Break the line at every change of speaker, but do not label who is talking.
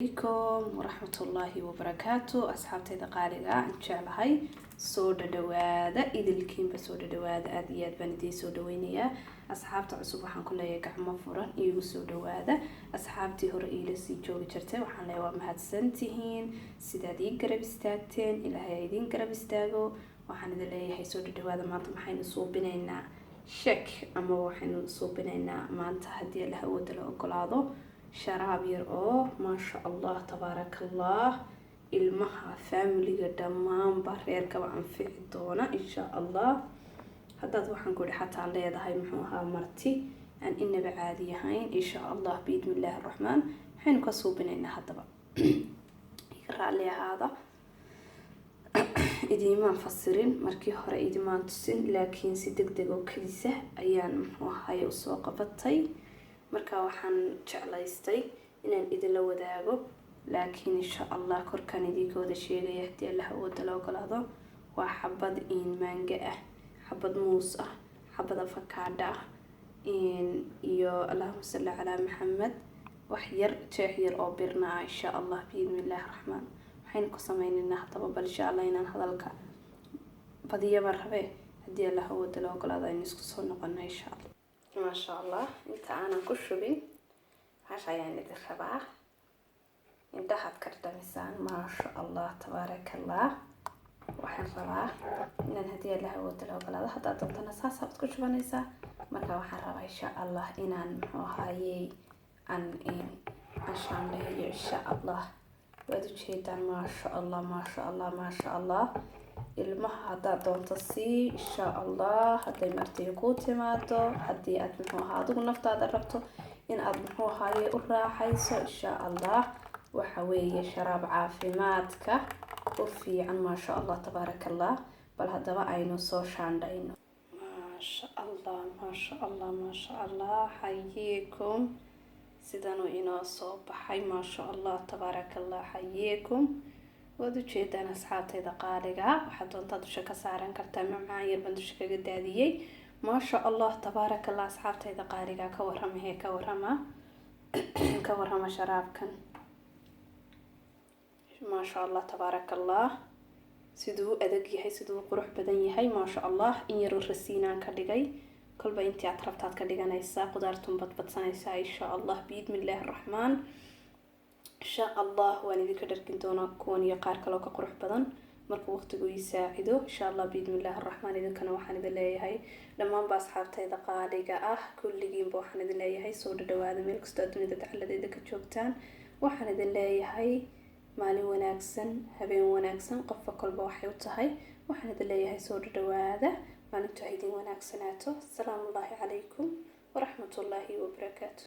عليكم ورحمة الله وبركاته أصحابتي دقالقة إن شاء الله هاي سودا دوادة إذا الكين بسودا دوادة أديات بندي سودا وينية أصحابتي عصوب وحن كلها يقع مفورا إيو سودا دوادة أصحابتي هور إيلسي جوغي جرتي وحن ليوا مهد سنتهين سيدادي قرب استاكتين إلا هايدين قرب استاغو وحن إذا لي هاي سودا دوادة مانتا محين صوبينينا شك أما وحن صوبينينا مانتا هدي لها ودلو أقلادو شراب يرقو ما شاء الله تبارك الله المها فاميلي دمان بارير كبا انفعي دونا إن شاء الله هداد waxaan ku xataa leedahay muxuu ahaa marti aan inaba caadi ahayn إن شاء الله بإذن الله الرحمن حين كسوبنينا hadaba raali hada idiimaan fasirin markii hore idiimaan tusin laakiin si degdeg oo kalisa ayaan muxuu ahaa u soo qabatay marka waxaan jeclaystay inaan idinla wadaago laakiin insha Allah korkan idinkooda sheegaya hadii Allah uu dalo ogolaado waa xabad manga ah xabad muus ah xabad avocado ah iyo Allahumma salli ala Muhammad wax yar jeex yar oo birna insha Allah biidhnillah rahmaan waxaan ku sameeynaa hadaba bal insha Allah inaan hadalka badiya marhabe hadii Allah uu dalo ogolaado in isku soo noqono insha Allah ما شاء الله انت انا كشبي عشان يعني الرباح انتهت كردمسان ما شاء الله تبارك الله وحن رباح ان الهديه له ودلو بلاد حتى دونتنا ساسا بتكشبنيسا marka waxaan rabaa insha Allah inaan haaye عشان له إن شاء الله وادو جيدان ما شاء الله ما شاء الله ما شاء الله ilmaha hadaad doonto sii insha Allah haday martiyo ku timaado hadii aad muxuu ahaa adigu naftaada rabto in aad muxuu ahaa u raaxayso insha Allah waxa weeye sharaab caafimaadka u fiican ma sha Allah tabarakallah bal hadaba aynu soo shaandayno ma sha Allah ma sha Allah ma sha Allah hayyikum sidanu inoo soo baxay ma sha Allah tabarakallah hayyikum wadu jeedaan asxaabtayda qaaliga waxaad doontaa dusha ka saaran kartaa macaan yar baan dusha kaga daadiyay ma sha Allah tabarakallah asxaabtayda qaaliga ka warama sharaabkan ma sha Allah tabarakallah sidoo adag yahay sidoo qurux badan yahay ma sha Allah in yar rasiinaan ka dhigay kolba intii aad rabtaad ka dhiganaysaa qudaartun badsanaysaa insha Allah biidhnillah rahmaan إن شاء الله وأنا ذيك دركن دونا كون يقار كلو كقرح بدن مركو وقت جو يساعده إن شاء الله بإذن الله الرحمن إذا كانوا وحنا ذليه هاي لما بس حابت هذا قالقة كل جيم بوحنا ذليه هاي صور دواد ملك استودني إذا تعلد إذا كتشوكتان وحنا ذليه هاي مالي وناكسن هبين وناكسن قف كل بوحي وتهاي وحنا ذليه هاي صور دواد ما نتعيدين وناكسناته السلام الله عليكم ورحمة الله وبركاته.